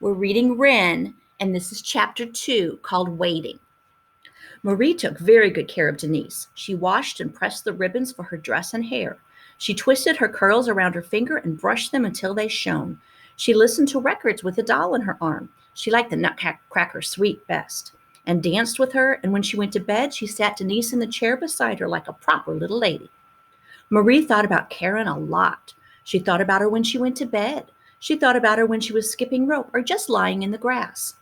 We're reading Wren, and this is chapter 2 called Waiting. Marie took very good care of Denise. She washed and pressed the ribbons for her dress and hair. She twisted her curls around her finger and brushed them until they shone. She listened to records with a doll in her arm. She liked the Nutcracker Suite best and danced with her, and when she went to bed, she sat Denise in the chair beside her like a proper little lady. Marie thought about Karen a lot. She thought about her when she went to bed. She thought about her when she was skipping rope or just lying in the grass.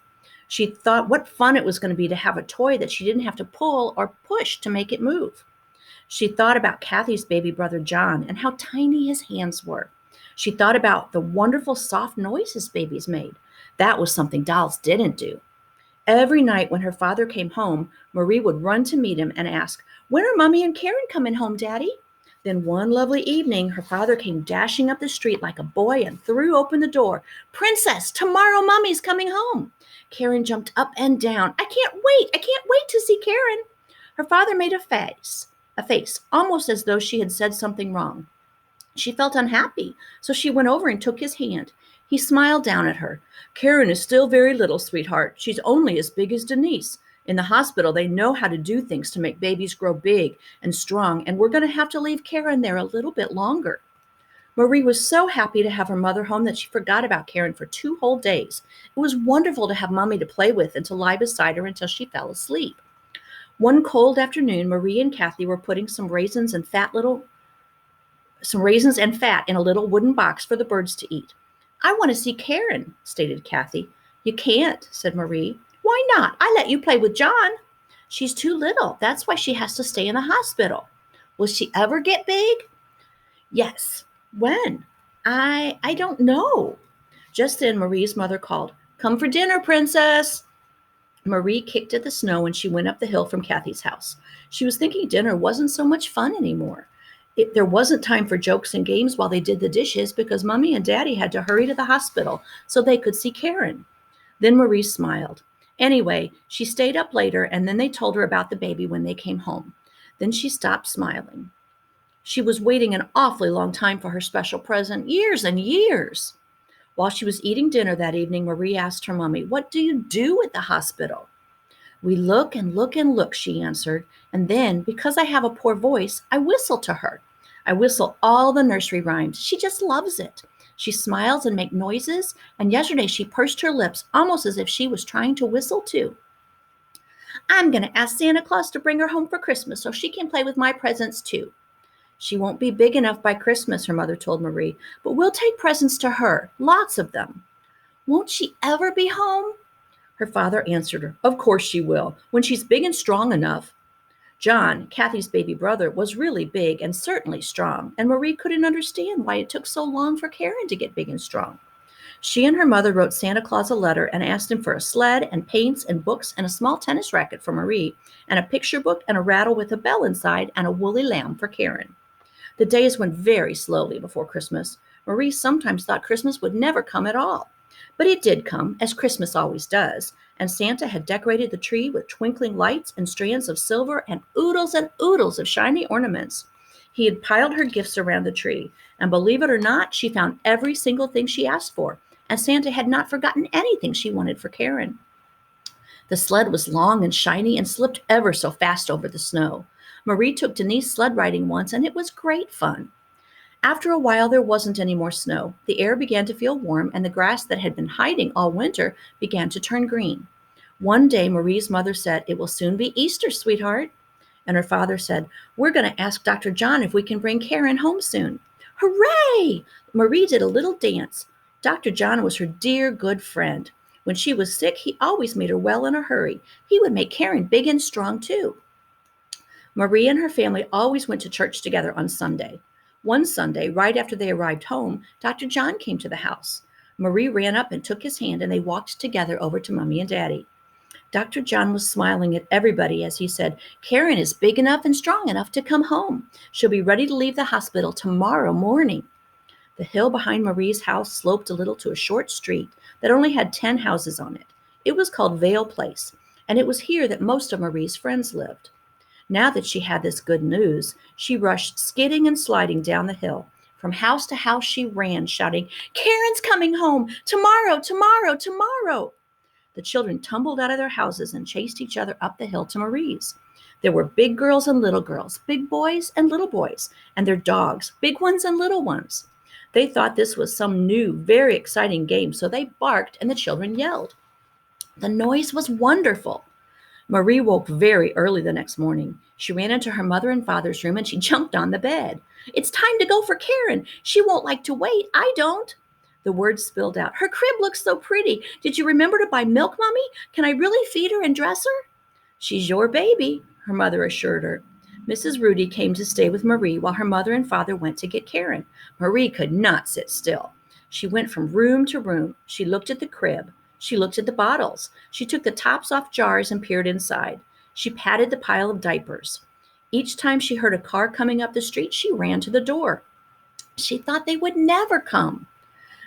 She thought what fun it was going to be to have a toy that she didn't have to pull or push to make it move. She thought about Kathy's baby brother John and how tiny his hands were. She thought about the wonderful soft noises babies made. That was something dolls didn't do. Every night when her father came home, Marie would run to meet him and ask, "When are Mommy and Karen coming home, Daddy?" Then one lovely evening, her father came dashing up the street like a boy and threw open the door. "Princess, tomorrow Mommy's coming home." Karen jumped up and down. I can't wait to see Karen." Her father made a face, almost as though she had said something wrong. She felt unhappy, so she went over and took his hand. He smiled down at her. "Karen is still very little, sweetheart. She's only as big as Denise. In the hospital, they know how to do things to make babies grow big and strong, and we're going to have to leave Karen there a little bit longer." Marie was so happy to have her mother home that she forgot about Karen for 2 whole days. It was wonderful to have Mommy to play with and to lie beside her until she fell asleep. One cold afternoon, Marie and Kathy were putting some raisins and fat in a little wooden box for the birds to eat. "I want to see Karen," stated Kathy. "You can't," said Marie. "Why not? I let you play with John." "She's too little. That's why she has to stay in the hospital." "Will she ever get big?" "Yes." "When?" I don't know." Just then Marie's mother called, "Come for dinner, Princess." Marie kicked at the snow when she went up the hill from Kathy's house. She was thinking dinner wasn't so much fun anymore. There wasn't time for jokes and games while they did the dishes because Mommy and Daddy had to hurry to the hospital so they could see Karen. Then Marie smiled. Anyway, she stayed up later, and then they told her about the baby when they came home. Then she stopped smiling. She was waiting an awfully long time for her special present, years and years. While she was eating dinner that evening, Marie asked her mommy, "What do you do at the hospital?" "We look and look and look," she answered, "and then, because I have a poor voice, I whistle to her. I whistle all the nursery rhymes. She just loves it. She smiles and makes noises, and yesterday she pursed her lips almost as if she was trying to whistle too. I'm going to ask Santa Claus to bring her home for Christmas so she can play with my presents too." "She won't be big enough by Christmas," her mother told Marie, "but we'll take presents to her, lots of them." "Won't she ever be home?" Her father answered her, "Of course she will, when she's big and strong enough." John, Kathy's baby brother, was really big and certainly strong, and Marie couldn't understand why it took so long for Karen to get big and strong. She and her mother wrote Santa Claus a letter and asked him for a sled and paints and books and a small tennis racket for Marie, and a picture book and a rattle with a bell inside and a woolly lamb for Karen. The days went very slowly before Christmas. Marie sometimes thought Christmas would never come at all. But it did come, as Christmas always does, and Santa had decorated the tree with twinkling lights and strands of silver and oodles of shiny ornaments. He had piled her gifts around the tree, and believe it or not, she found every single thing she asked for, and Santa had not forgotten anything she wanted for Karen. The sled was long and shiny and slipped ever so fast over the snow. Marie took Denise sled riding once, and it was great fun. After a while, there wasn't any more snow. The air began to feel warm, and the grass that had been hiding all winter began to turn green. One day, Marie's mother said, "It will soon be Easter, sweetheart." And her father said, "We're going to ask Dr. John if we can bring Karen home soon." Hooray! Marie did a little dance. Dr. John was her dear, good friend. When she was sick, he always made her well in a hurry. He would make Karen big and strong, too. Marie and her family always went to church together on Sunday. One Sunday, right after they arrived home, Dr. John came to the house. Marie ran up and took his hand, and they walked together over to Mommy and Daddy. Dr. John was smiling at everybody as he said, "Karen is big enough and strong enough to come home. She'll be ready to leave the hospital tomorrow morning." The hill behind Marie's house sloped a little to a short street that only had 10 houses on it. It was called Vale Place, and it was here that most of Marie's friends lived. Now that she had this good news, she rushed skidding and sliding down the hill. From house to house she ran, shouting, "Karen's coming home! Tomorrow, tomorrow, tomorrow!" The children tumbled out of their houses and chased each other up the hill to Marie's. There were big girls and little girls, big boys and little boys, and their dogs, big ones and little ones. They thought this was some new, very exciting game, so they barked and the children yelled. The noise was wonderful. Marie woke very early the next morning. She ran into her mother and father's room and she jumped on the bed. "It's time to go for Karen. She won't like to wait. I don't." The words spilled out. "Her crib looks so pretty. Did you remember to buy milk, Mommy? Can I really feed her and dress her?" "She's your baby," her mother assured her. Mrs. Rudy came to stay with Marie while her mother and father went to get Karen. Marie could not sit still. She went from room to room. She looked at the crib. She looked at the bottles. She took the tops off jars and peered inside. She patted the pile of diapers. Each time she heard a car coming up the street, she ran to the door. She thought they would never come.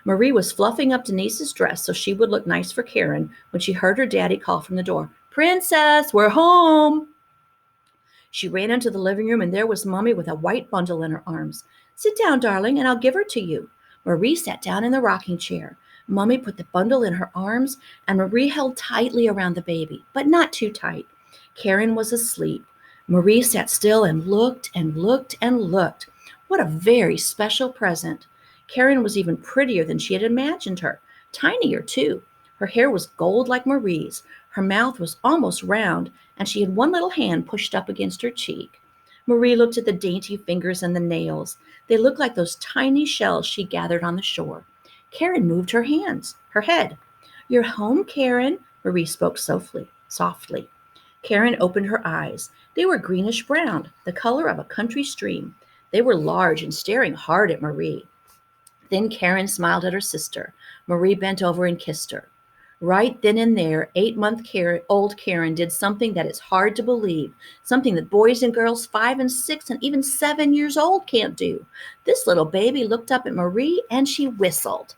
Marie was fluffing up Denise's dress so she would look nice for Karen when she heard her daddy call from the door, "Princess, we're home." She ran into the living room and there was Mommy with a white bundle in her arms. "Sit down, darling, and I'll give her to you." Marie sat down in the rocking chair. Mommy put the bundle in her arms and Marie held tightly around the baby, but not too tight. Karen was asleep. Marie sat still and looked and looked and looked. What a very special present. Karen was even prettier than she had imagined her, tinier too. Her hair was gold like Marie's. Her mouth was almost round, and she had one little hand pushed up against her cheek. Marie looked at the dainty fingers and the nails. They looked like those tiny shells she gathered on the shore. Karen moved her hands, her head. "You're home, Karen," Marie spoke softly. Karen opened her eyes. They were greenish brown, the color of a country stream. They were large and staring hard at Marie. Then Karen smiled at her sister. Marie bent over and kissed her. Right then and there, 8-month-old Karen did something that is hard to believe, something that boys and girls 5 and 6 and even 7 years old can't do. This little baby looked up at Marie and she whistled.